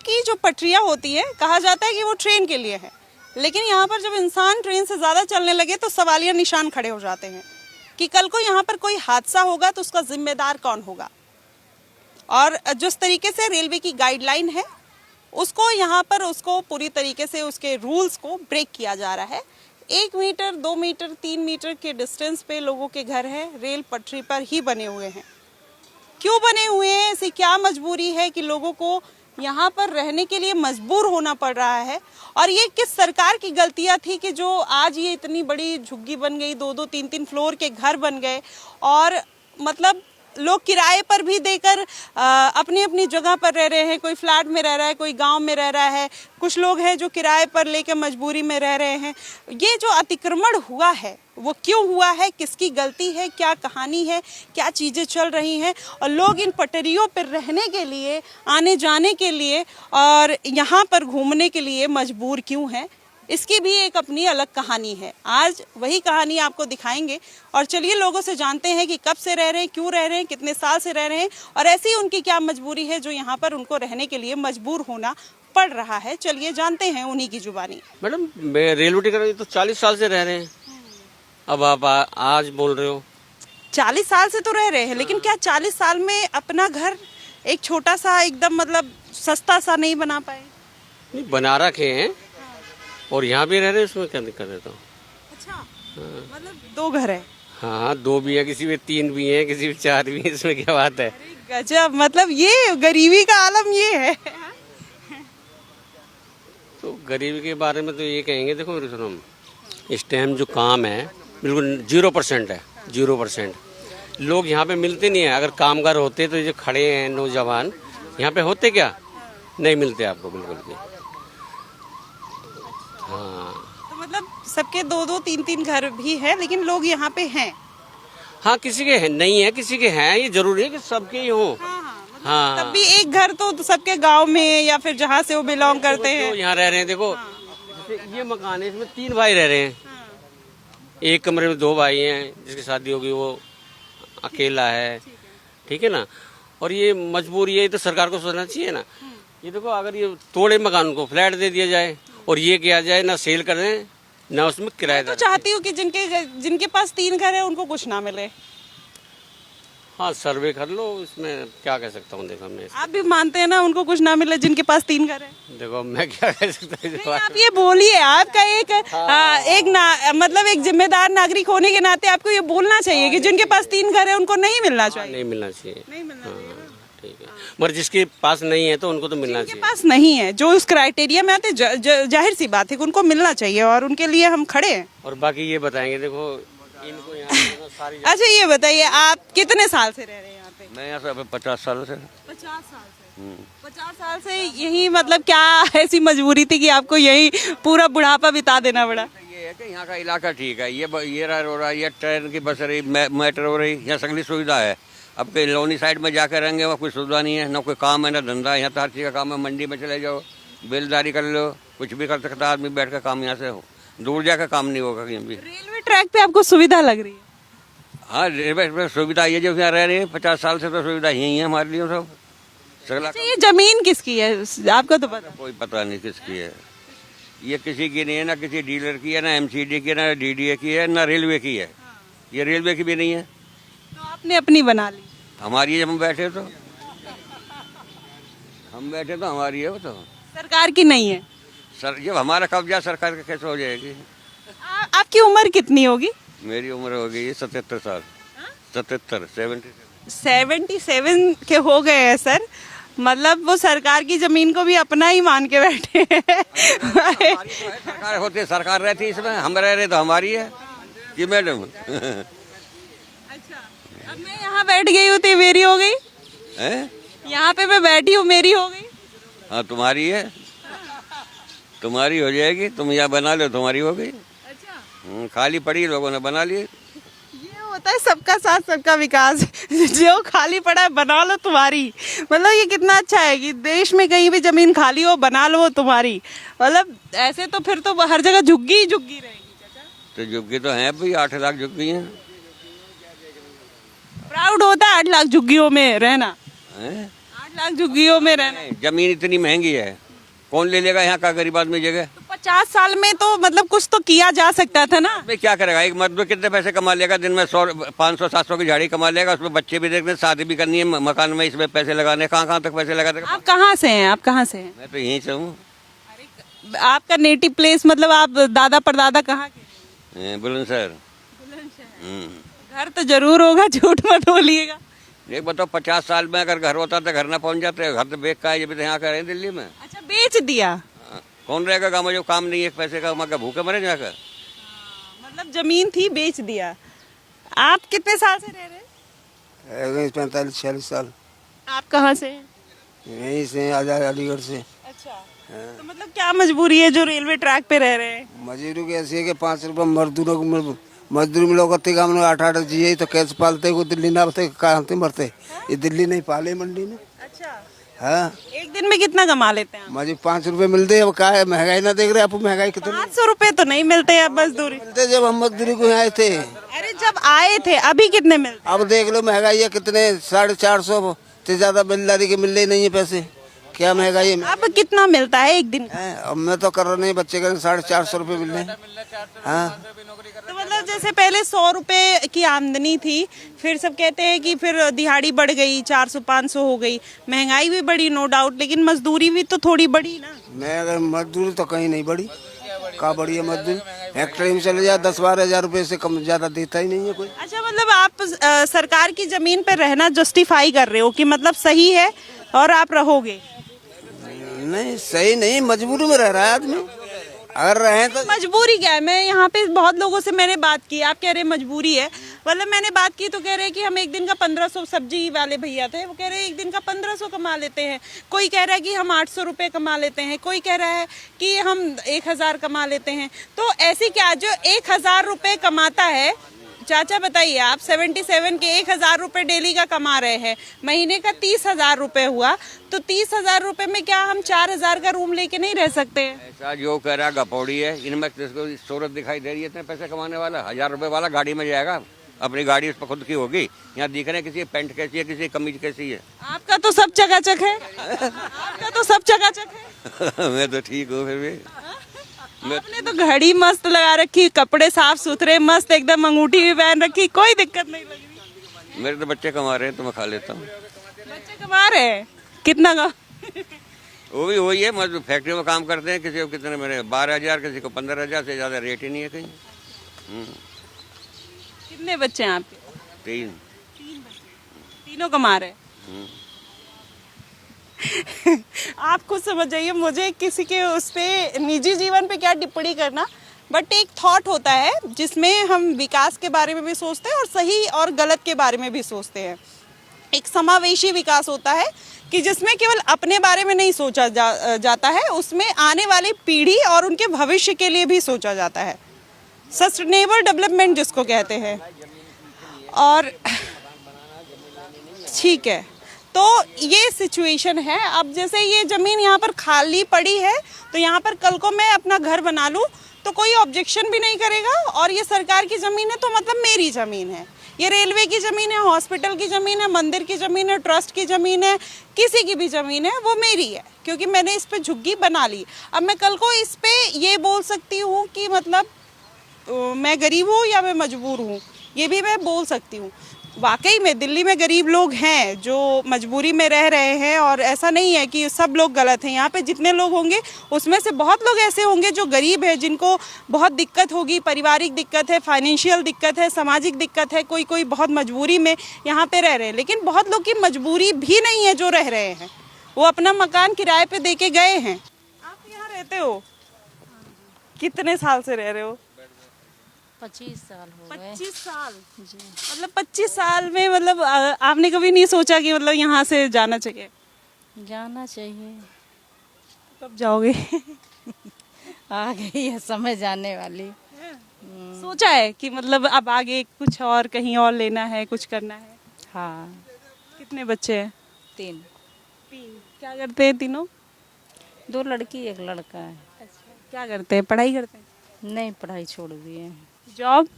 की जो पटरियां होती है, कहा जाता है कि वो ट्रेन के लिए है, लेकिन यहाँ पर जब इंसान ट्रेन से ज़्यादा चलने लगे तो सवालिया निशान खड़े हो जाते हैं कि कल को यहाँ पर कोई हादसा होगा तो उसका जिम्मेदार कौन होगा। और जिस तरीके से रेलवे की गाइडलाइन है उसको यहाँ पर उसको पूरी तरीके से उसके रूल्स को ब्रेक किया जा रहा है। 1 मीटर 2 मीटर 3 मीटर के डिस्टेंस पे लोगों के घर है, रेल पटरी पर ही बने हुए हैं। क्यों बने हुए हैं, ऐसी क्या मजबूरी है कि लोगों को यहाँ पर रहने के लिए मजबूर होना पड़ रहा है। और ये किस सरकार की गलतियाँ थी कि जो आज ये इतनी बड़ी झुग्गी बन गई, 2-2 3-3 फ्लोर के घर बन गए और मतलब लोग किराए पर भी देकर अपनी अपनी जगह पर रह रहे हैं। कोई फ्लैट में रह रहा है, कोई गांव में रह रहा है, कुछ लोग हैं जो किराए पर लेकर मजबूरी में रह रहे हैं। ये जो अतिक्रमण हुआ है वो क्यों हुआ है, किसकी गलती है, क्या कहानी है, क्या चीज़ें चल रही हैं और लोग इन पटरियों पर रहने के लिए, आने जाने के लिए और यहाँ पर घूमने के लिए मजबूर क्यों हैं, इसकी भी एक अपनी अलग कहानी है। आज वही कहानी आपको दिखाएंगे और चलिए लोगों से जानते हैं कि कब से रह रहे हैं, क्यों रह रहे हैं, कितने साल से रह रहे हैं और ऐसी उनकी क्या मजबूरी है जो यहाँ पर उनको रहने के लिए मजबूर होना पड़ रहा है। चलिए जानते हैं उन्हीं की जुबानी। मैडम रेलवे टिकट तो 40 साल से रह रहे हैं, अब आप आज बोल रहे हो 40 साल से तो रह रहे हैं, लेकिन क्या 40 साल में अपना घर एक छोटा सा एकदम मतलब सस्ता सा नहीं बना पाए? नहीं, बना रखे हैं और यहाँ भी रह रहे हैं, उसमें क्या दिक्कत है? तो अच्छा, मतलब 2 घर है? हाँ 2 भी है, किसी में 3 भी है, किसी में 4 भी है, इसमें क्या बात है? गजब, मतलब ये गरीबी का आलम ये है। तो गरीबी के बारे में तो ये कहेंगे, देखो मेरे सुनो, इस टाइम जो काम है बिल्कुल 0% है, 0%। लोग यहाँ पे मिलते नहीं है। अगर कामगार होते तो जो खड़े हैं नौजवान यहाँ पे होते क्या? नहीं मिलते आपको बिल्कुल भी। हाँ तो मतलब सबके 2-2 3-3 घर भी है, लेकिन लोग यहाँ पे हैं। हाँ, किसी के है, नहीं है, किसी के हैं। ये जरूरी है कि सबके ही हो। हाँ, तब भी एक घर तो सबके गांव में या फिर जहाँ से वो बिलोंग करते हैं यहाँ रह रहे हैं। देखो जैसे ये मकान है, इसमें 3 भाई रह रहे हैं। एक कमरे में 2 भाई हैं, जिसकी शादी होगी वो अकेला है, ठीक है ना। और ये मजबूरी है, तो सरकार को सोचना चाहिए ना। ये देखो, अगर ये तोड़े मकान को फ्लैट दे दिया जाए और ये किया जाए, ना सेल करें ना उसमें किराएदार। तो चाहती हूँ कि जिनके पास 3 घर है उनको कुछ ना मिले। हाँ, सर्वे कर लो, इसमें क्या कह सकता हूँ। देखो मैं, आप भी मानते हैं ना उनको कुछ ना मिले जिनके पास 3 घर है? देखो मैं क्या कह सकता हूँ। आप ये बोलिए, आपका मतलब एक जिम्मेदार नागरिक होने के नाते आपको ये बोलना चाहिए कि जिनके पास 3 घर है उनको नहीं मिलना चाहिए। नहीं मिलना चाहिए, नहीं मिलना चाहिए। ठीक है। मगर जिसके पास नहीं है तो उनको तो मिलना चाहिए। पास नहीं है, जो उस क्राइटेरिया में आते, जाहिर सी बात है कि उनको मिलना चाहिए और उनके लिए हम खड़े हैं। और बाकी ये बताएंगे, देखो इनको यहाँ सारी। अच्छा ये बताइए, आप कितने साल से रह रहे हैं यहाँ पे? मैं यहाँ से 50 साल से। 50 साल से? 50 साल से यही, मतलब क्या ऐसी मजबूरी थी कि आपको यही पूरा बुढ़ापा बिता देना पड़ा? ये है कि यहाँ का इलाका ठीक है, ये राय हो रहा है, ये ट्रेन की बस रही, मेट्रो हो रही, यहाँ सगली सुविधा है। अब कहीं लोनी साइड में जाकर रहेंगे, वहाँ कोई सुविधा नहीं है, ना कोई काम है ना धंधा। यहाँ तो हर चीज़ का काम है। मंडी में चले जाओ, बेलदारी कर लो, कुछ भी कर सकता आदमी बैठ कर काम यहाँ से हो। दूर जाकर काम नहीं होगा कहीं भी। रेलवे ट्रैक पे आपको सुविधा लग रही है? हाँ, रेलवे सुविधा ये जो यहाँ रह रही है 50 साल से, तो सुविधा यही है हमारे लिए सब सगला। अच्छा, ये जमीन किसकी है आपको तो पता? कोई पता नहीं किसकी है। ये किसी की नहीं है, ना किसी डीलर की है, ना MCD की, ना DDA की है, ना रेलवे की है। ये रेलवे की भी नहीं है। तो आपने अपनी बना ली? हमारी है, जब हम बैठे तो हमारी है वो तो। सरकार की नहीं है? सर जब हमारा कब्जा सरकार का कैसे हो जाएगी? आपकी उम्र कितनी होगी? मेरी उम्र हो गई है 77 साल। 77 77 के हो गए हैं सर। मतलब वो सरकार की जमीन को भी अपना ही मान के बैठे हैं। सरकार होती, सरकार रहती इसमें, हम रह रहे तो हमारी है कि मैडम। अच्छा, अब मैं यहाँ बैठ गई हूँ तो मेरी हो गई? यहाँ पे मैं बैठी हूँ, मेरी हो गई? हाँ, तुम्हारी है, तुम्हारी हो जाएगी। तुम यहाँ बना लो, तुम्हारी हो गई। अच्छा, खाली पड़ी, लोगों ने बना लिए। ये होता है सबका साथ सबका विकास। जो खाली पड़ा है बना लो तुम्हारी। मतलब ये कितना अच्छा है कि देश में कहीं भी जमीन खाली हो, बना लो वो तुम्हारी। मतलब ऐसे तो फिर तो हर जगह झुग्गी ही झुग्गी रहेगी। चाचा तो झुग्गी तो है भाई, 8 लाख झुग्गी हैं। प्राउड होता है 8 लाख झुग्गियों में रहना? 8 लाख झुग्गियों में रहना है। जमीन इतनी महंगी है, कौन ले लेगा यहाँ का गरीब आदमी जगह? तो 50 साल में तो मतलब कुछ तो किया जा सकता था ना। में क्या करेगा? एक मर्द कितने पैसे कमा लेगा? दिन में 100 500 700 की झाड़ी कमा लेगा, उसमें बच्चे भी देखने, शादी भी करनी है, मकान में इसमें पैसे लगाने, कहाँ तक पैसे लगा देगा? आप कहाँ से हैं? आप कहाँ से हैं? मैं तो यहीं से हूँ, आपका नेटिव प्लेस मतलब आप दादा परदादा कहाँ के? बुलंदशहर। घर तो जरूर होगा, झूठ मत बोलिएगा। एक बताओ, 50 साल में अगर घर होता तो घर ना पहुंच जाते? घर तो बेच का है, ये भी तो यहाँ का है दिल्ली में। अच्छा, बेच दिया। कौन रहेगा गाँव में जो काम नहीं है, एक पैसे का कमा भूखे मरे जाकर? मतलब जमीन थी, बेच दिया। आप कितने साल से रह रहे हैं? 45-46 साल। आप कहाँ से हैं? यहीं से आजाद, अलीगढ़ से। अच्छा, तो मतलब क्या मजबूरी है जो रेलवे ट्रैक पे रह रहे हैं? मजदूरी की ऐसी है कि 5 रुपये मजदूरों को मजदूरी में लोग आते गाँव में 8-8 जिए तो कैसे पालते? को दिल्ली ना आते, कहाँ से मरते? ये दिल्ली नहीं पाले मंडी में। अच्छा, हाँ, एक दिन में कितना कमा लेते हैं आप? मजदूर 5 रुपये मिलते। अब क्या है, महंगाई ना देख रहे आप? महंगाई कितनी 500 रुपये तो नहीं मिलते हैं अब मजदूरी। मिलते जब हम मजदूरी को यहाँ आए थे। अरे जब आए थे, अभी कितने मिलते? अब देख लो महंगाई है कितने, 450 से ज्यादा मिलदारी के मिल रहे नहीं है पैसे। क्या महंगाई है? अब कितना मिलता है एक दिन का? अब मैं तो कर रहा नहीं, बच्चे का 450 रुपये मिल रहे हैं। हाँ, तो मतलब जैसे पहले 100 रुपए की आमदनी थी, फिर सब कहते हैं कि फिर दिहाड़ी बढ़ गई, 400-500 हो गई, महंगाई भी बढ़ी, नो डाउट, लेकिन मजदूरी भी तो थोड़ी बढ़ी ना। मैं अगर मजदूरी तो कहीं नहीं बढ़ी। कहाँ बढ़ी है मजदूरी? फैक्ट्री में चले जाए 10-12 हजार रुपये से कम ज्यादा देता ही नहीं है कोई। अच्छा, मतलब आप सरकार की जमीन पर रहना जस्टिफाई कर रहे हो कि मतलब सही है और आप रहोगे? नहीं, सही नहीं, मजबूरी में रह रहा है आदमी। अगर रहे तो मजबूरी क्या है? मैं यहाँ पे बहुत लोगों से मैंने बात की, आप कह रहे हैं मजबूरी है। मतलब मैंने बात की तो कह रहे हैं कि हम एक दिन का 1500, सब्जी वाले भैया थे वो कह रहे हैं एक दिन का 1500 कमा लेते हैं, कोई कह रहा है कि हम 800 रुपये कमा लेते हैं, कोई कह रहा है कि हम 1000 कमा लेते हैं। तो ऐसी क्या जो 1000 रुपये कमाता है? चाचा बताइए, आप 77 के 1000 रुपये डेली का कमा रहे हैं, महीने का 30,000 रुपये हुआ, तो 30,000 रुपये में क्या हम 4000 का रूम लेके नहीं रह सकते? ऐसा जो कह रहा गपौड़ी है, इनमें किसको सूरत दिखाई दे रही है? इतने पैसे कमाने वाला 1000 रुपये वाला गाड़ी में जाएगा, अपनी गाड़ी उस पर खुद की होगी। यहाँ दिख रहे हैं किसी की पैंट कैसी है, किसी की कमीज कैसी है। आपका तो सब चकाचक है। आपका तो सब चकाचक है। मैं तो ठीक हूँ फिर भी। आपने तो घड़ी मस्त लगा रखी, कपड़े साफ सुथरे मस्त एकदम, अंगूठी भी पहन रखी, कोई दिक्कत नहीं लग रही। मेरे तो बच्चे कमा रहे हैं तो मैं खा लेता हूँ। बच्चे कमा रहे हैं? कितना का? वो भी वही है, मतलब फैक्ट्री में काम करते हैं, किसी को कितने मेरे 12,000, किसी को 15,000 से ज्यादा रेट ही नहीं है कहीं। कितने बच्चे हैं आपके? 3। तीनों कमा रहे हैं? आप खुद समझ जाइए, मुझे किसी के उस पे निजी जीवन पे क्या टिप्पणी करना, बट एक थॉट होता है जिसमें हम विकास के बारे में भी सोचते हैं और सही और गलत के बारे में भी सोचते हैं। एक समावेशी विकास होता है कि जिसमें केवल अपने बारे में नहीं सोचा जाता है, उसमें आने वाली पीढ़ी और उनके भविष्य के लिए भी सोचा जाता है। सस्टेनेबल डेवलपमेंट जिसको कहते हैं। और ठीक है, तो ये सिचुएशन है। अब जैसे ये ज़मीन यहाँ पर खाली पड़ी है, तो यहाँ पर कल को मैं अपना घर बना लूँ तो कोई ऑब्जेक्शन भी नहीं करेगा, और ये सरकार की ज़मीन है तो मतलब मेरी ज़मीन है। ये रेलवे की ज़मीन है, हॉस्पिटल की ज़मीन है, मंदिर की ज़मीन है, ट्रस्ट की ज़मीन है, किसी की भी ज़मीन है, वो मेरी है क्योंकि मैंने इस पर झुग्गी बना ली। अब मैं कल को इस पर ये बोल सकती हूँ कि मतलब मैं गरीब हूँ या मैं मजबूर हूँ, ये भी मैं बोल सकती हूँ। वाकई में दिल्ली में गरीब लोग हैं जो मजबूरी में रह रहे हैं, और ऐसा नहीं है कि सब लोग गलत हैं। यहाँ पे जितने लोग होंगे उसमें से बहुत लोग ऐसे होंगे जो गरीब है, जिनको बहुत दिक्कत होगी, पारिवारिक दिक्कत है, फाइनेंशियल दिक्कत है, सामाजिक दिक्कत है, कोई बहुत मजबूरी में यहाँ पे रह रहे हैं। लेकिन बहुत लोग की मजबूरी भी नहीं है जो रह रहे हैं, वो अपना मकान किराए पे दे के गए हैं। आप यहाँ रहते हो? कितने साल से रह रहे हो? 25 साल हो गए। 25 साल जी। मतलब 25 साल में मतलब आपने कभी नहीं सोचा कि मतलब यहाँ से जाना चाहिए? जाना चाहिए। कब जाओगे? आ गई है समय जाने वाली। सोचा है कि मतलब अब आगे कुछ और कहीं और लेना है, कुछ करना है? हाँ। कितने बच्चे हैं? 3। क्या करते हैं तीनों? 2 लड़की 1 लड़का है। क्या करते हैं? पढ़ाई करते हैं? नहीं, पढ़ाई छोड़ दिए हैं। जॉब?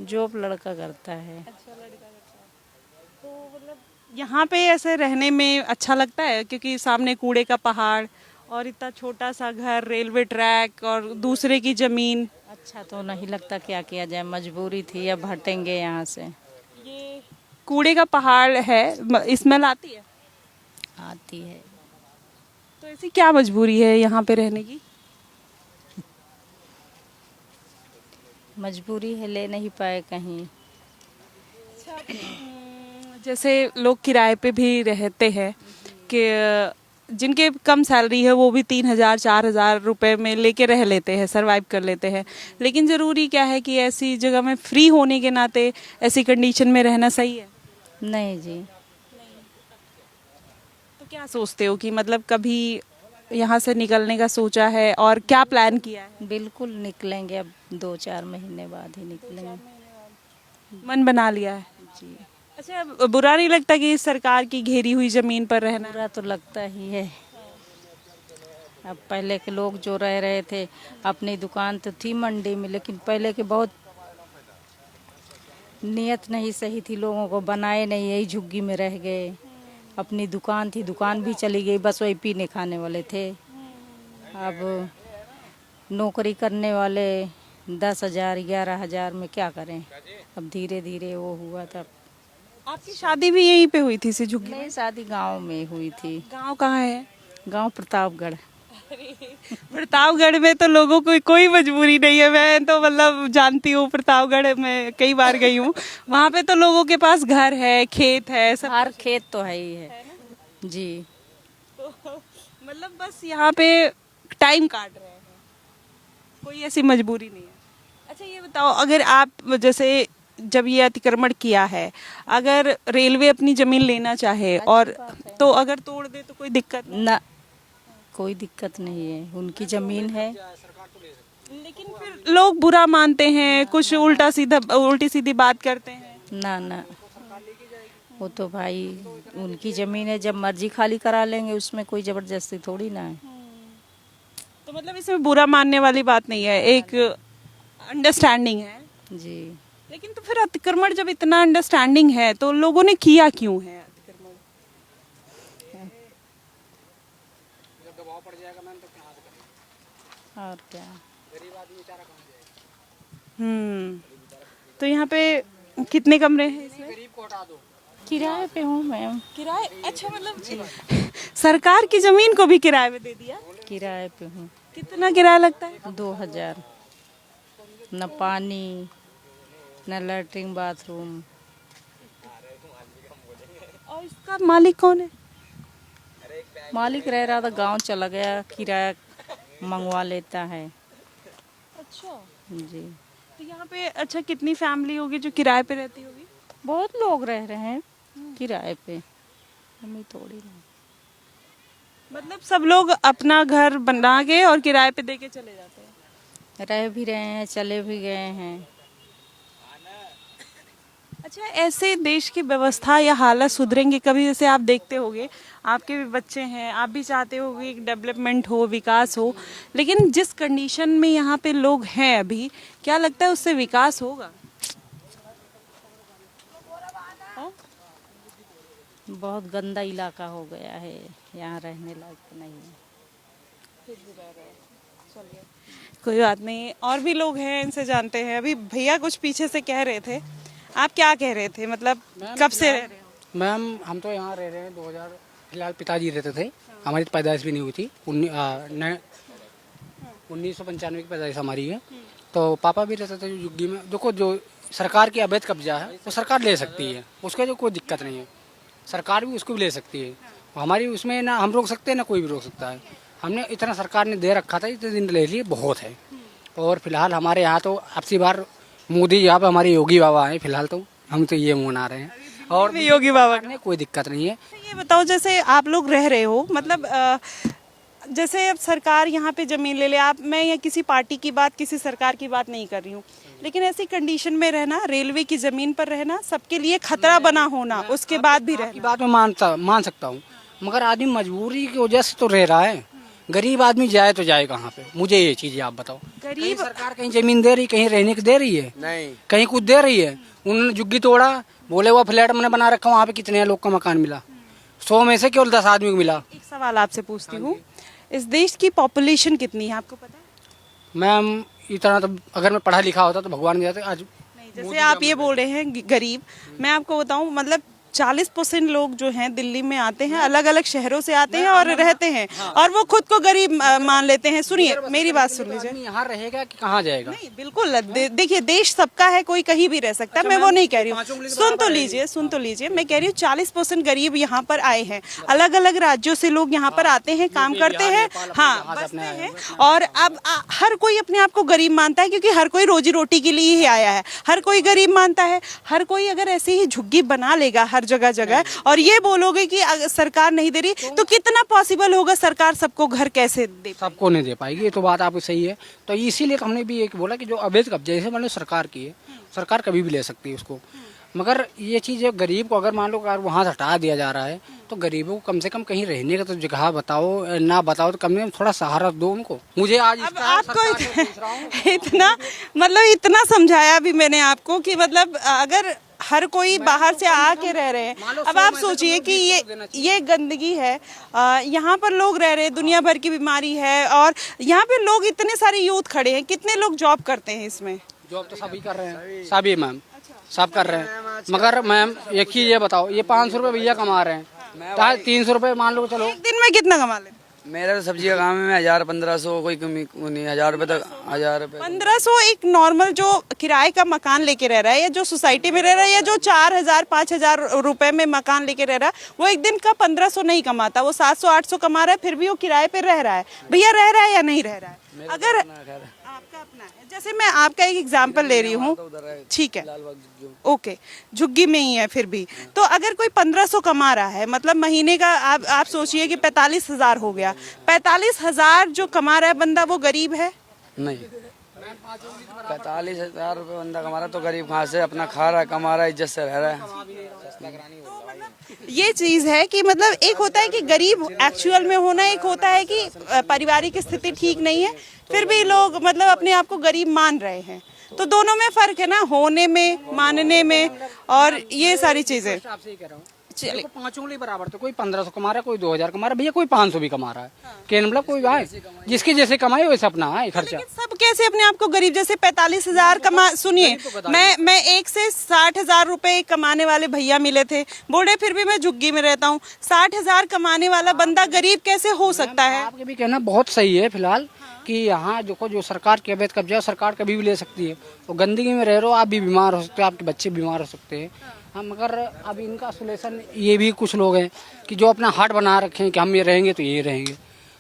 जॉब लड़का करता है। तो मतलब यहाँ पे ऐसे रहने में अच्छा लगता है क्योंकि सामने कूड़े का पहाड़ और इतना छोटा सा घर, रेलवे ट्रैक और दूसरे की जमीन। अच्छा तो नहीं लगता, क्या किया जाए, मजबूरी थी, अब हटेंगे यहाँ से। ये कूड़े का पहाड़ है, स्मेल आती है। आती है। तो ऐसी क्या मजबूरी है यहाँ पे रहने की? मजबूरी है, ले नहीं पाए कहीं। जैसे लोग किराए पे भी रहते हैं कि जिनके कम सैलरी है वो भी 3,000 4,000 रुपए में लेके रह लेते हैं, सरवाइव कर लेते हैं। लेकिन ज़रूरी क्या है कि ऐसी जगह में फ्री होने के नाते ऐसी कंडीशन में रहना सही है? नहीं जी। तो क्या सोचते हो कि मतलब कभी यहाँ से निकलने का सोचा है और क्या प्लान किया है? बिल्कुल निकलेंगे, अब 2-4 महीने बाद ही निकलेंगे। मन बना लिया है? जी। अच्छा, बुरा नहीं लगता कि सरकार की घेरी हुई जमीन पर रहना? बुरा तो लगता ही है। अब पहले के लोग जो रह रहे थे, अपनी दुकान तो थी मंडी में, लेकिन पहले के बहुत नियत नहीं सही थी, लोगों को बनाए नहीं, यही झुग्गी में रह गए। अपनी दुकान थी, दुकान भी चली गई, बस वही पीने खाने वाले थे। अब नौकरी करने वाले 10,000 11,000 में क्या करें। अब धीरे धीरे वो हुआ था। आपकी शादी भी यहीं पे हुई थी इसी झुग्गी में? मेरी शादी गांव में हुई थी। गांव कहाँ है? गांव प्रतापगढ़। प्रतापगढ़ में तो लोगों को कोई मजबूरी नहीं है। मैं तो मतलब जानती हूँ, प्रतापगढ़ में कई बार गई हूँ। वहाँ पे तो लोगों के पास घर है, खेत है, सब। हर खेत तो है ही है जी। मतलब बस यहाँ पे टाइम काट रहे हैं, कोई ऐसी मजबूरी नहीं है। अच्छा ये बताओ, अगर आप जैसे जब ये अतिक्रमण किया है, अगर रेलवे अपनी जमीन लेना चाहे और तो अगर तोड़ दे तो कोई दिक्कत नहीं? ना, कोई दिक्कत नहीं है, उनकी जमीन है। लेकिन फिर लोग बुरा मानते हैं, कुछ उल्टी सीधी बात करते हैं। ना ना, वो तो भाई उनकी जमीन है, जब मर्जी खाली करा लेंगे, उसमें कोई जबरदस्ती थोड़ी ना है। तो मतलब इसमें बुरा मानने वाली बात नहीं है, एक अंडरस्टैंडिंग है जी। लेकिन तो फिर अतिक्रमण जब इतना अंडरस्टैंडिंग है तो लोगों ने किया क्यों है अतिक्रमण? और क्या। तो यहाँ पे कितने कमरे हैं इसमें? किराए पे हूँ मैम। किराए? अच्छा, मतलब सरकार की जमीन को भी किराए पे दे दिया? किराए पे हूँ। कितना किराया लगता है? 2,000। न पानी, न लैट्रिन बाथरूम। और इसका मालिक कौन है? मालिक रह रहा था, गांव चला गया, किराया मंगवा लेता है। अच्छा जी। तो यहाँ पे अच्छा कितनी फैमिली होगी जो किराए पे रहती होगी? बहुत लोग रह रहे हैं किराए पे, हमें थोड़ी ना। मतलब सब लोग अपना घर बना के और किराए पे दे के चले जाते हैं? रह भी रहे हैं, चले भी गए हैं। अच्छा, ऐसे देश की व्यवस्था या हालत सुधरेंगे कभी? जैसे आप देखते होंगे, आपके भी बच्चे हैं, आप भी चाहते होंगे कि डेवलपमेंट हो, विकास हो, लेकिन जिस कंडीशन में यहाँ पे लोग हैं अभी, क्या लगता है उससे विकास होगा? बहुत गंदा इलाका हो गया है, यहाँ रहने लायक नहीं है। कोई बात नहीं, और भी लोग हैं, इनसे जानते हैं। अभी भैया कुछ पीछे से कह रहे थे, आप क्या कह रहे थे? मतलब कब से रह रहे हो? मैम हम तो यहाँ रह रहे हैं 2000, फिलहाल पिताजी रहते थे, हमारी पैदाइश भी नहीं हुई थी। 1995 की पैदाइश हमारी है। तो पापा भी रहते थे युग्गी में। देखो, जो सरकार की अवैध कब्जा है वो सरकार ले सकती है, उसके जो कोई दिक्कत नहीं है, सरकार भी उसको भी ले सकती है। हमारी उसमें ना हम रोक सकते हैं ना कोई भी रोक सकता है। हमने इतना सरकार ने दे रखा था, इतने दिन ले लिए बहुत है। और फिलहाल हमारे यहाँ तो अब बार मोदी यहाँ पे हमारे योगी बाबा आए, फिलहाल तो हम तो ये मना रहे हैं। और भी योगी बाबा ने कोई दिक्कत नहीं है। ये बताओ, जैसे आप लोग रह रहे हो, मतलब जैसे अब सरकार यहाँ पे जमीन ले ले, आप, मैं या किसी पार्टी की बात, किसी सरकार की बात नहीं कर रही हूँ, लेकिन ऐसी कंडीशन में रहना, रेलवे की जमीन पर रहना, सबके लिए खतरा बना होना, उसके बाद भी रहना। बात में मान सकता हूँ, मगर आदमी मजबूरी की वजह से तो रह रहा है। गरीब आदमी जाए तो जाए कहाँ पे? मुझे ये चीज आप बताओ। गरीब सरकार कहीं जमीन दे रही, कहीं रहने की दे रही है? नहीं, कहीं कुछ दे रही है? उन्होंने झुग्गी तोड़ा, बोले वो फ्लैट मैंने बना रखा, वहाँ पे कितने लोग का मकान मिला, 100 में से केवल 10 आदमी को मिला। एक सवाल आपसे पूछती हूँ, इस देश की पॉपुलेशन कितनी है आपको पता है? मैम इतना तो अगर मैं पढ़ा लिखा होता तो भगवान ने आज नहीं, जैसे आप ये बोल रहे हैं गरीब, मैं आपको बताऊं मतलब 40% लोग जो हैं दिल्ली में आते हैं, अलग अलग शहरों से आते हैं और रहते हैं, और वो खुद को गरीब मान लेते हैं। सुनिए मेरी बात सुन लीजिए। यहाँ रहेगा कि कहाँ जाएगा? नहीं बिल्कुल, देखिए देश सबका है, कोई कहीं भी रह सकता है, मैं वो नहीं कह रही हूँ। सुन तो लीजिए, मैं कह रही हूँ 40% गरीब यहाँ पर आए हैं, अलग अलग राज्यों से लोग यहाँ पर आते हैं, काम करते हैं, हाँ बसते हैं, और अब हर कोई अपने आप को गरीब मानता है, क्योंकि हर कोई रोजी रोटी के लिए ही आया है, हर कोई गरीब मानता है। हर कोई अगर ऐसे ही झुग्गी बना लेगा हर जगह जगह और ये बोलोगे कि सरकार नहीं दे रही, तो कितना पॉसिबल होगा सरकार सबको घर कैसे दे? सबको नहीं दे पाएगी, ये तो बात आपकी सही है। तो इसीलिए हमने भी एक बोला कि जो अवैध कब्जे जैसे मान लो सरकार की है, सरकार कभी भी ले सकती है उसको, मगर ये चीज़ गरीब को अगर मान लो अगर वहाँ से हटा दिया जा रहा है तो गरीबों को कम से कम कहीं रहने का तो जगह बताओ, ना बताओ तो कम से कम थोड़ा सहारा दो उनको। मुझे आज अब आपको इतना मतलब इतना समझाया भी मैंने आपको कि मतलब अगर हर कोई बाहर से आके रह रहे हैं, अब आप सोचिए कि ये गंदगी है, यहाँ पर लोग रह रहे हैं, दुनिया भर की बीमारी है, और यहाँ पे लोग इतने सारे यूथ खड़े हैं, कितने लोग जॉब करते हैं इसमें? जॉब तो सभी कर रहे हैं, सभी मैम सब कर रहे हैं, मगर मैम एक चीज ये बताओ, ये 500 रुपये भैया कमा रहे हैं, 300 रुपये मान लो चलो, एक दिन में कितना कमा लेते? मेरा तो सब्जी का काम है, मैं 1000-1500 कोई कमी नहीं, 1000 रुपये तक, 1000 रुपये 1500 एक नॉर्मल जो किराए का मकान लेके रह रहा है, या जो सोसाइटी में रह रहा है, या जो 4000-5000 रुपए में मकान लेके रह रहा है, वो एक दिन का 1500 नहीं कमाता, वो 700-800 कमा रहा है, फिर भी वो किराए पे रह रहा है। भैया रह रहा है या नहीं रह रहा है? अगर आपका अपना है, जैसे मैं आपका एक एग्जाम्पल ले रही हूँ, ठीक है, ओके, झुग्गी में ही है, फिर भी तो अगर कोई 1500 कमा रहा है, मतलब महीने का आप सोचिए कि 45,000 हो गया, 45,000 जो कमा रहा है बंदा, वो गरीब है? नहीं, 45,000 रुपये बंदा कमा रहा है तो गरीब कहाँ से? अपना खा रहा है, कमा रहा है, इज्जत से रह रहा है। ये चीज है कि मतलब एक होता है कि गरीब एक्चुअल में होना, एक होता है कि पारिवारिक स्थिति ठीक नहीं है, फिर भी लोग मतलब अपने आप को गरीब मान रहे हैं। तो दोनों में फर्क है ना, होने में, मानने में, और ये सारी चीजें। चलिए 5 उंगली बराबर, तो कोई 1500 कमा रहा है, कोई 2000 कमा रहा है, भैया कोई 500 भी कमा रहा है, क्या मतलब कोई आए जिसके जैसे कमाए वैसे अपना है खर्चा। सब कैसे अपने आप को गरीब, जैसे 45,000 कमा, सुनिए मैं 1 से 60,000 रुपए कमाने वाले भैया मिले थे, बोले फिर भी मैं झुग्गी में रहता हूँ, 60,000 कमाने वाला बंदा गरीब कैसे हो सकता है? आपके भी कहना बहुत सही है फिलहाल कि यहाँ जो सरकार के अवैध कब्जा सरकार कभी भी ले सकती है, तो गंदगी में रह रहे हो आप भी बीमार हो सकते हो, आपके बच्चे बीमार हो सकते हैं। हाँ, मगर अब इनका सोल्यूशन ये भी कुछ लोग हैं कि जो अपना हाट बना रखे हैं कि हम ये रहेंगे तो ये रहेंगे,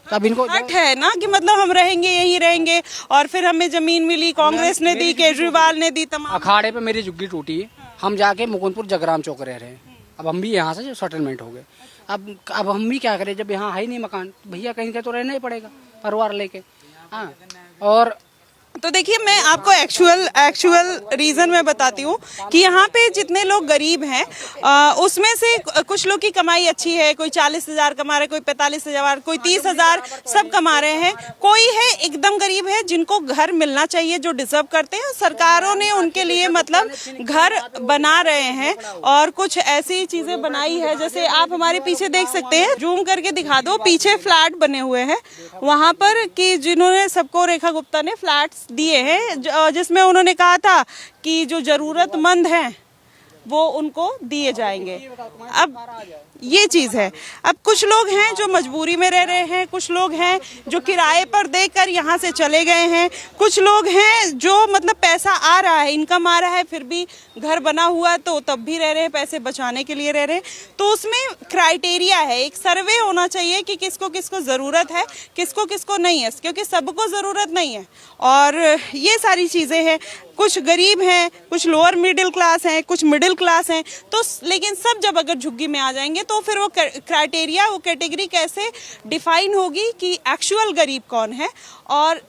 तो अब इनको हट है ना कि मतलब हम रहेंगे यही रहेंगे, और फिर हमें जमीन मिली, कांग्रेस ने दी, केजरीवाल ने दी, तमाम अखाड़े पे मेरी झुग्गी टूटी है, हम जाके मुकुंदपुर जगराम चौक रह रहे हैं, अब हम भी यहाँ से सेटलमेंट हो गए, अब हम भी क्या करें जब यहाँ है ही नहीं मकान, भैया कहीं का तो रहना ही पड़ेगा परिवार लेके। हाँ, और तो देखिए मैं आपको एक्चुअल रीजन मैं बताती हूँ कि यहाँ पे जितने लोग गरीब हैं उसमें से कुछ लोग की कमाई अच्छी है, कोई 40,000 कमा रहे हैं, कोई 45,000, कोई 30,000, सब कमा रहे हैं। कोई है एकदम गरीब है जिनको घर मिलना चाहिए, जो डिजर्व करते हैं, सरकारों ने उनके लिए मतलब घर बना रहे हैं, और कुछ ऐसी चीजें बनाई है, जैसे आप हमारे पीछे देख सकते हैं, जूम करके दिखा दो, पीछे फ्लैट बने हुए हैं वहां पर, कि जिन्होंने सबको रेखा गुप्ता ने फ्लैट्स दिए हैं, जिसमें उन्होंने कहा था कि जो जरूरतमंद हैं वो उनको दिए जाएंगे। अब ये चीज है, अब कुछ लोग हैं जो मजबूरी में रह रहे हैं, कुछ लोग हैं जो किराए पर देकर यहाँ से चले गए हैं, कुछ लोग हैं जो मतलब पैसा आ रहा है, इनकम आ रहा है, फिर भी घर बना हुआ तो तब भी रह रहे हैं, पैसे बचाने के लिए रह रहे हैं। तो उसमें क्राइटेरिया है, एक सर्वे होना चाहिए कि किसको किसको ज़रूरत है, किसको किसको नहीं है, क्योंकि सबको ज़रूरत नहीं है। और ये सारी चीज़ें हैं, कुछ गरीब हैं, कुछ लोअर मिडिल क्लास हैं, कुछ मिडिल क्लास हैं, तो लेकिन सब जब अगर झुग्गी में आ जाएंगे तो फिर वो क्राइटेरिया, वो कैटेगरी कैसे डिफाइन होगी कि एक्चुअल गरीब कौन है और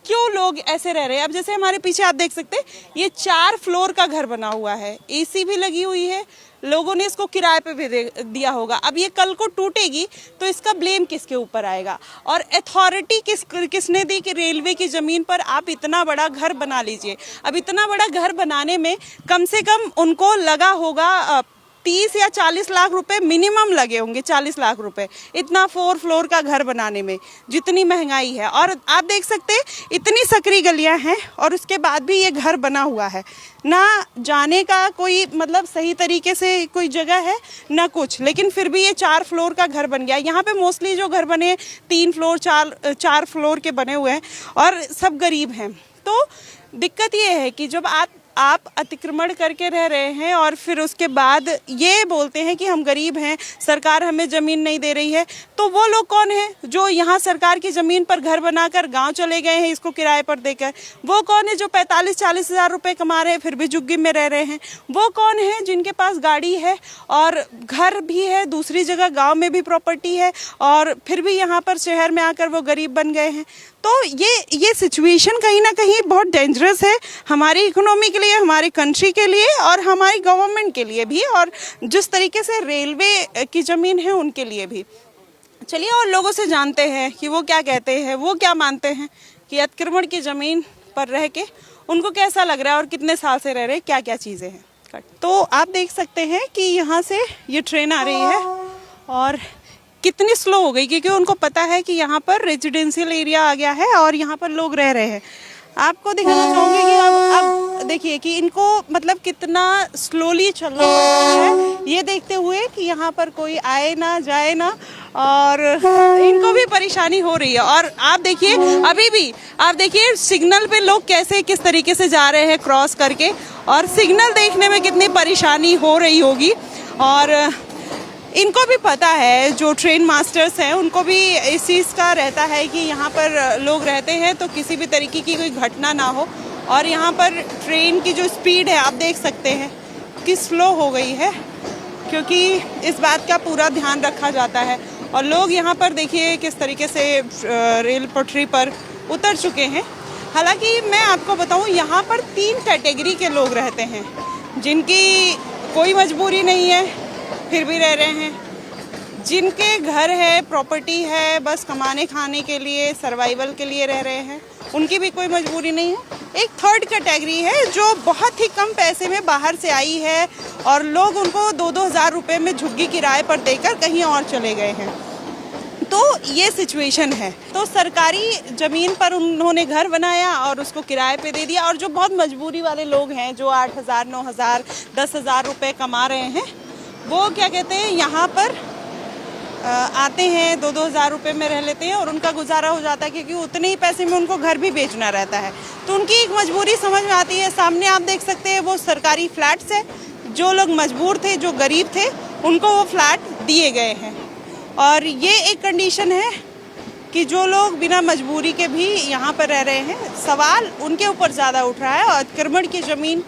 क्यों लोग ऐसे रह रहे हैं। अब जैसे हमारे पीछे आप देख सकते हैं, ये 4 फ्लोर का घर बना हुआ है, एसी भी लगी हुई है, लोगों ने इसको किराए पे भी दिया होगा। अब ये कल को टूटेगी तो इसका ब्लेम किसके ऊपर आएगा? और अथॉरिटी किसने दी कि रेलवे की ज़मीन पर आप इतना बड़ा घर बना लीजिए। अब इतना बड़ा घर बनाने में कम से कम उनको लगा होगा 30 या 40 लाख रुपए मिनिमम लगे होंगे, 40 लाख रुपए इतना 4 फ्लोर का घर बनाने में, जितनी महंगाई है। और आप देख सकते हैं इतनी सकरी गलियां हैं और उसके बाद भी ये घर बना हुआ है, ना जाने का कोई मतलब सही तरीके से कोई जगह है ना कुछ, लेकिन फिर भी ये 4 फ्लोर का घर बन गया। यहाँ पे मोस्टली जो घर बने 3 फ्लोर 4 फ्लोर के बने हुए हैं और सब गरीब हैं। तो दिक्कत ये है कि जब आप अतिक्रमण करके रह रहे हैं और फिर उसके बाद ये बोलते हैं कि हम गरीब हैं, सरकार हमें ज़मीन नहीं दे रही है, तो वो लोग कौन हैं जो यहाँ सरकार की ज़मीन पर घर बनाकर गांव चले गए हैं इसको किराए पर देकर? वो कौन है जो 45-40 हज़ार रुपये कमा रहे हैं फिर भी झुग्गी में रह रहे हैं? वो कौन है जिनके पास गाड़ी है और घर भी है, दूसरी जगह गाँव में भी प्रॉपर्टी है और फिर भी यहाँ पर शहर में आकर वो गरीब बन गए हैं? तो ये सिचुएशन कहीं ना कहीं बहुत डेंजरस है हमारी इकोनॉमी के लिए, हमारी कंट्री के लिए और हमारी गवर्नमेंट के लिए भी, और जिस तरीके से रेलवे की ज़मीन है उनके लिए भी। चलिए और लोगों से जानते हैं कि वो क्या कहते हैं, वो क्या मानते हैं कि अतिक्रमण की ज़मीन पर रह के उनको कैसा लग रहा है और कितने साल से रह रहे हैं, क्या क्या चीज़ें हैं। तो आप देख सकते हैं कि यहाँ से ये ट्रेन आ रही है और कितनी स्लो हो गई, क्योंकि उनको पता है कि यहाँ पर रेजिडेंशियल एरिया आ गया है और यहाँ पर लोग रह रहे हैं। आपको दिखाना चाहूँगी कि अब देखिए कि इनको मतलब कितना स्लोली चलना पड़ रहा है, ये देखते हुए कि यहाँ पर कोई आए ना जाए ना, और इनको भी परेशानी हो रही है। और आप देखिए अभी भी आप देखिए सिग्नल पे लोग कैसे किस तरीके से जा रहे हैं क्रॉस करके, और सिग्नल देखने में कितनी परेशानी हो रही होगी। और इनको भी पता है, जो ट्रेन मास्टर्स हैं उनको भी इस चीज़ का रहता है कि यहाँ पर लोग रहते हैं तो किसी भी तरीके की कोई घटना ना हो। और यहाँ पर ट्रेन की जो स्पीड है आप देख सकते हैं कि स्लो हो गई है, क्योंकि इस बात का पूरा ध्यान रखा जाता है। और लोग यहाँ पर देखिए किस तरीके से रेल पटरी पर उतर चुके हैं। हालांकि मैं आपको बताऊँ यहाँ पर 3 कैटेगरी के लोग रहते हैं, जिनकी कोई मजबूरी नहीं है फिर भी रह रहे हैं, जिनके घर है, प्रॉपर्टी है, बस कमाने खाने के लिए, सर्वाइवल के लिए रह रहे हैं, उनकी भी कोई मजबूरी नहीं है। एक 3rd कैटेगरी है जो बहुत ही कम पैसे में बाहर से आई है और लोग उनको 2-2 हज़ार रुपये में झुग्गी किराए पर देकर कहीं और चले गए हैं। तो ये सिचुएशन है। तो सरकारी ज़मीन पर उन्होंने घर बनाया और उसको किराए पे दे दिया, और जो बहुत मजबूरी वाले लोग हैं जो 8,000, 9,000, 10,000 रुपये कमा रहे हैं, वो क्या कहते हैं यहाँ पर आते हैं 2-2 हज़ार रुपये में रह लेते हैं और उनका गुजारा हो जाता है, क्योंकि उतने ही पैसे में उनको घर भी बेचना रहता है। तो उनकी एक मजबूरी समझ में आती है। सामने आप देख सकते हैं वो सरकारी फ्लैट्स है, जो लोग मजबूर थे, जो गरीब थे, उनको वो फ्लैट दिए गए हैं। और ये एक कंडीशन है कि जो लोग बिना मजबूरी के भी यहाँ पर रह रहे हैं, सवाल उनके ऊपर ज़्यादा उठ रहा है। और अतिक्रमण की ज़मीन,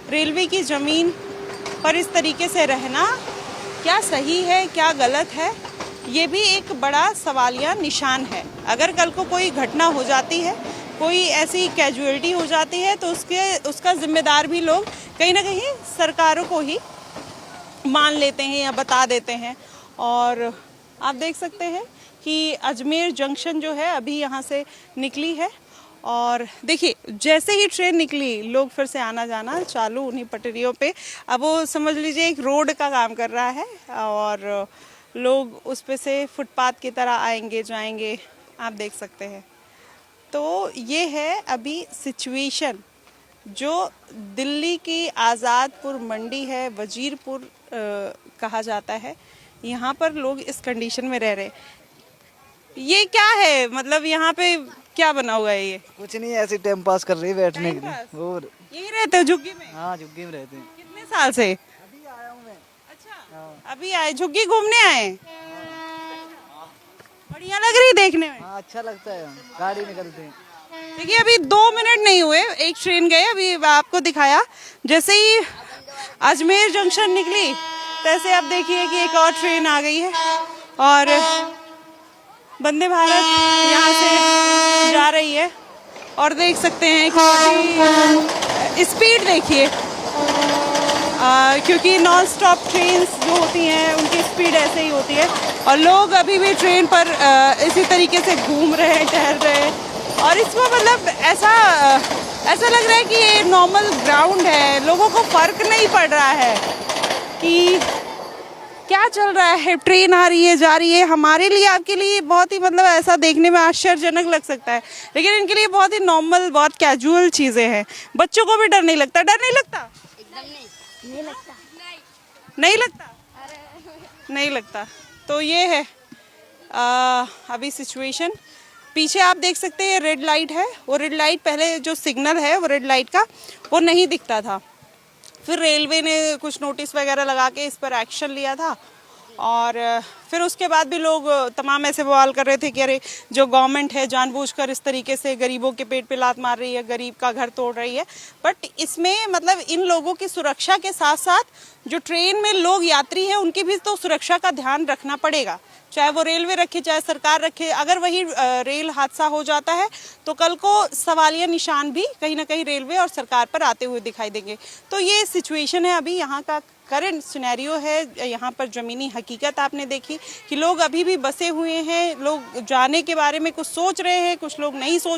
रेलवे की ज़मीन पर इस तरीके से रहना क्या सही है, क्या गलत है, ये भी एक बड़ा सवालिया निशान है। अगर कल को कोई घटना हो जाती है, कोई ऐसी कैजुअलिटी हो जाती है, तो उसका जिम्मेदार भी लोग कहीं ना कहीं सरकारों को ही मान लेते हैं या बता देते हैं। और आप देख सकते हैं कि अजमेर जंक्शन जो है अभी यहाँ से निकली है, और देखिए जैसे ही ट्रेन निकली लोग फिर से आना जाना चालू उन्हीं पटरियों पे। अब वो समझ लीजिए एक रोड का काम कर रहा है और लोग उस पे से फुटपाथ की तरह आएंगे जाएंगे, आप देख सकते हैं। तो ये है अभी सिचुएशन जो दिल्ली की आज़ादपुर मंडी है, वजीरपुर कहा जाता है, यहाँ पर लोग इस कंडीशन में रह रहे। ये क्या है, मतलब यहाँ पे क्या बना हुआ है? ये कुछ नहीं, ऐसे टाइम पास कर रही है बैठने के लिए। और यही रहते हो झुग्गी में? हाँ, झुग्गी में रहते हैं। कितने साल से? अभी आया हूँ मैं। अच्छा, अभी आए, झुग्गी घूमने आए? बढ़िया लग रही देखने में? हाँ, अच्छा लगता है, गाड़ी निकलते हैं। देखिए अभी 2 मिनट नहीं हुए, एक ट्रेन गए, अभी आपको दिखाया। जैसे ही अजमेर जंक्शन निकली तैसे आप देखिए कि एक और ट्रेन आ गई है और वंदे भारत यहाँ से जा रही है। और देख सकते हैं कि स्पीड देखिए, क्योंकि नॉन स्टॉप ट्रेन्स जो होती हैं उनकी स्पीड ऐसे ही होती है और लोग अभी भी ट्रेन पर इसी तरीके से घूम रहे हैं, टहल रहे हैं और इसमें मतलब ऐसा लग रहा है कि ये नॉर्मल ग्राउंड है, लोगों को फर्क नहीं पड़ रहा है कि क्या चल रहा है। ट्रेन आ रही है, जा रही है, हमारे लिए, आपके लिए बहुत ही मतलब ऐसा देखने में आश्चर्यजनक लग सकता है, लेकिन इनके लिए बहुत ही नॉर्मल, बहुत कैजुअल चीज़ें हैं। बच्चों को भी डर नहीं लगता? डर नहीं लगता? नहीं लगता। नहीं लगता? नहीं लगता। तो ये है अभी सिचुएशन। पीछे आप देख सकते हैं रेड लाइट है, वो रेड लाइट पहले जो सिग्नल है वो रेड लाइट का वो नहीं दिखता था, फिर रेलवे ने कुछ नोटिस वगैरह लगा के इस पर एक्शन लिया था और फिर उसके बाद भी लोग तमाम ऐसे बवाल कर रहे थे कि अरे जो गवर्नमेंट है जानबूझकर इस तरीके से गरीबों के पेट पे लात मार रही है, गरीब का घर तोड़ रही है। बट इसमें मतलब इन लोगों की सुरक्षा के साथ साथ जो ट्रेन में लोग यात्री हैं उनकी भी तो सुरक्षा का ध्यान रखना पड़ेगा, चाहे वो रेलवे रखे चाहे सरकार रखे। अगर वही रेल हादसा हो जाता है तो कल को सवालिया निशान भी कहीं ना कहीं रेलवे और सरकार पर आते हुए दिखाई देंगे। तो ये सिचुएशन है, अभी यहाँ का करंट सिनेरियो है। यहाँ पर ज़मीनी हकीकत आपने देखी कि लोग अभी भी बसे हुए हैं, लोग जाने के बारे में कुछ सोच रहे हैं, कुछ लोग नहीं सोच